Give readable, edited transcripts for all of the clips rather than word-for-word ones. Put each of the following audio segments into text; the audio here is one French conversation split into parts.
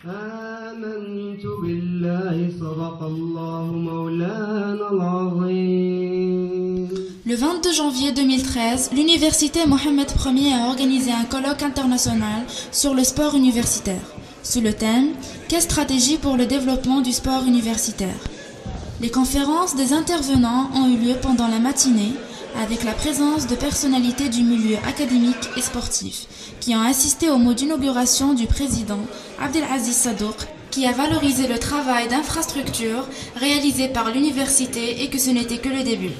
آمنت بالله صدق الله مولانا العظيم. Le 22 janvier 2013, l'université Mohammed Ier a organisé un colloque international sur le sport universitaire, sous le thème « Quelle stratégie pour le développement du sport universitaire ?» Les conférences des intervenants ont eu lieu pendant la matinée, avec la présence de personnalités du milieu académique et sportif, qui ont assisté au mot d'inauguration du président Abdelaziz Sadouk, qui a valorisé le travail d'infrastructure réalisé par l'université et que ce n'était que le début.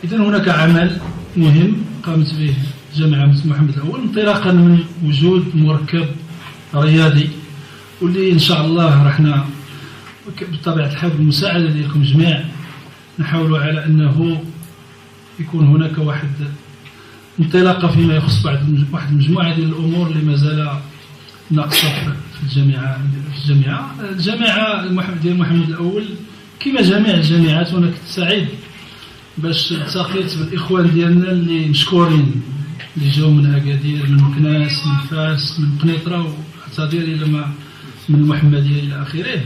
إذن هناك عمل مهم قامت به جامعة محمد الأول انطلاقا من وجود مركب رياضي واللي إن شاء الله رحنا بطبيعة الحال بالمساعدة ديالكم جميع نحاولوا على أنه يكون هناك واحد انطلاقة فيما يخص واحد المجموعة ديال الأمور اللي مازال ناقصة في الجامعة ديال محمد الأول كما جميع الجامعات. وأنا كنت سعيد باش التقيت بالاخوان ديالنا اللي مشكورين اللي جاو من اكادير من مكناس من فاس من قنيطره وحتى دير الى ما من المحمديه الى اخره،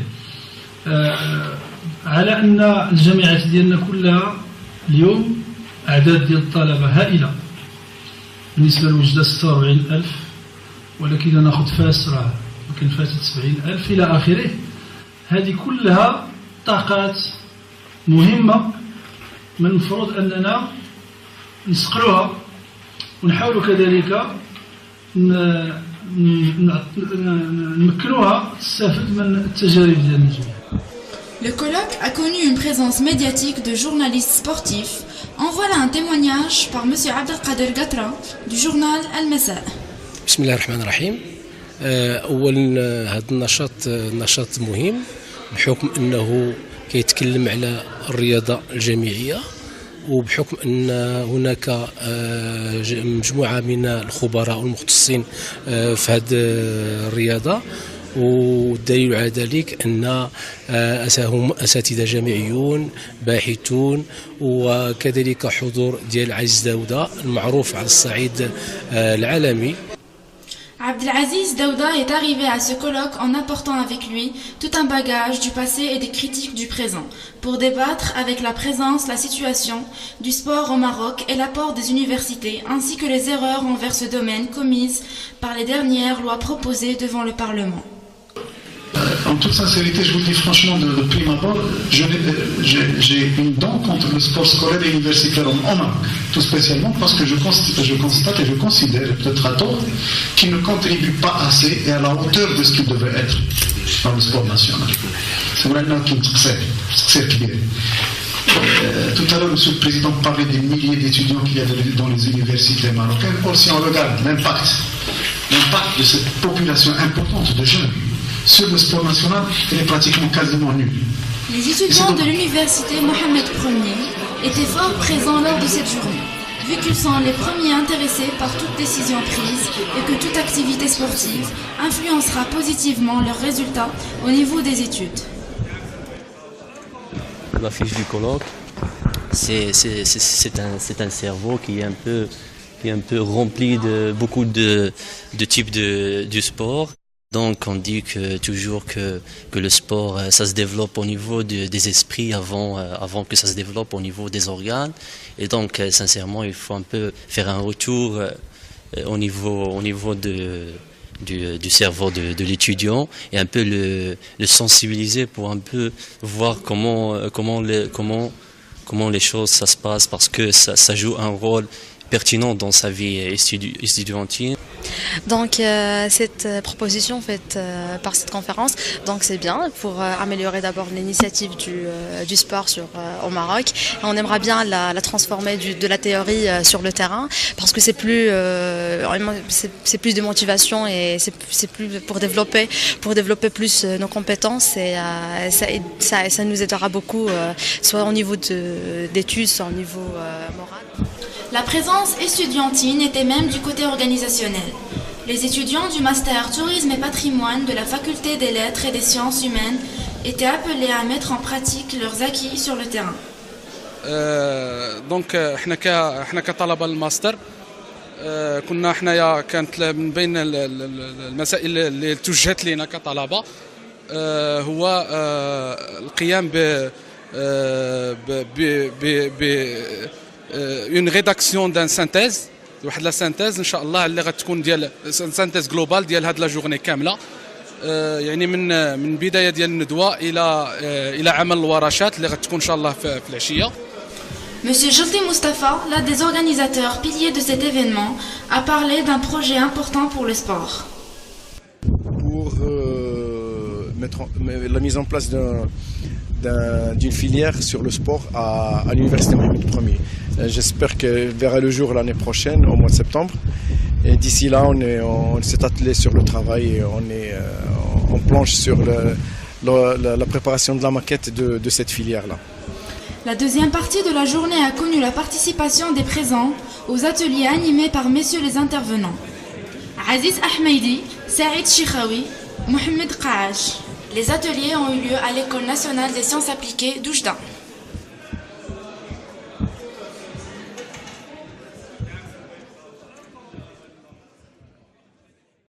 على ان الجامعات ديالنا كلها اليوم اعداد ديال الطلبه هائله. بالنسبه لوجده 46000 ولكن انا ناخذ فاس راه يمكن فاتت 70000 الى اخره. هذه كلها طاقات مهمه من المفروض أننا نسقلوها ونحاولوا كذلك نمكنوها تستفد من التجارب ديالنا الجميع. Le colloque a connu une présence médiatique de journalistes sportifs. En voilà un témoignage par M. Abdelkader Gatra du journal Al-Masa. بسم الله الرحمن الرحيم. أولا هذا النشاط مهم بحكم أنه كيتكلم على الرياضة الجامعية، وبحكم أن هناك مجموعة من الخبراء والمختصين في هذه الرياضة، والدليل على ذلك أن هم أساتذة جامعيون باحثون، وكذلك حضور ديال عزيز داودة المعروف على الصعيد العالمي. Abdelaziz Daouda est arrivé à ce colloque en apportant avec lui tout un bagage du passé et des critiques du présent, pour débattre avec la présence, la situation du sport au Maroc et l'apport des universités, ainsi que les erreurs envers ce domaine commises par les dernières lois proposées devant le Parlement. En toute sincérité, je vous le dis franchement, de prime abord, j'ai une dent contre le sport scolaire et universitaire en Maroc, tout spécialement parce que je constate et je considère, peut-être à tort, qu'il ne contribue pas assez et à la hauteur de ce qu'il devait être dans le sport national. C'est vraiment qu'il s'excelle bien. Tout à l'heure, M. le Président parlait des milliers d'étudiants qu'il y a dans les universités marocaines. Or, si on regarde l'impact de cette population importante de jeunes sur le sport national, elle est pratiquement quasiment nulle. Les étudiants de l'université Mohammed Ier étaient fort présents lors de cette journée, vu qu'ils sont les premiers intéressés par toute décision prise et que toute activité sportive influencera positivement leurs résultats au niveau des études. L'affiche du colloque, c'est un cerveau qui est un peu rempli de beaucoup de types du sport. Donc on dit toujours que le sport ça se développe au niveau des esprits avant que ça se développe au niveau des organes, et donc sincèrement il faut un peu faire un retour au niveau du cerveau de l'étudiant et un peu le sensibiliser pour un peu voir comment les choses ça se passe, parce que ça joue un rôle pertinent dans sa vie étudiantine. Donc cette proposition faite par cette conférence, donc c'est bien pour améliorer d'abord l'initiative du sport au Maroc. Et on aimerait bien la transformer de la théorie sur le terrain, parce que c'est plus de motivation et c'est plus pour développer plus nos compétences, et ça nous aidera beaucoup, soit au niveau d'études, soit au niveau moral. La présence étudiantine était même du côté organisationnel. Les étudiants du Master Tourisme et Patrimoine de la Faculté des Lettres et des Sciences Humaines étaient appelés à mettre en pratique leurs acquis sur le terrain. دونك احنا كطلبه الماستر كنا حنايا كانت من بين المسائل اللي توجهت لنا كطلبه هو القيام ب une rédaction d'un synthèse واحد لا سانتيز ان شاء الله اللي غتكون ديال سانتيز جلوبال ديال هاد لا جورني كامله يعني من بدايه ديال الندوه الى عمل الورشات اللي غتكون ان شاء الله في العشيه. Monsieur José Mustafa, l'un des organisateurs piliers de cet événement, a parlé d'un projet important pour le sport. Pour la mise en place d'une filière sur le sport à l'université Mohamed Ier. J'espère qu'elle verra le jour l'année prochaine, au mois de septembre. Et d'ici là, on s'est attelé sur le travail et on planche sur la préparation de la maquette de cette filière-là. La deuxième partie de la journée a connu la participation des présents aux ateliers animés par messieurs les intervenants. Aziz Ahmedi, Saïd Chikhaoui, Mohamed Qaash. Les ateliers ont eu lieu à l'École nationale des sciences appliquées d'Oujda.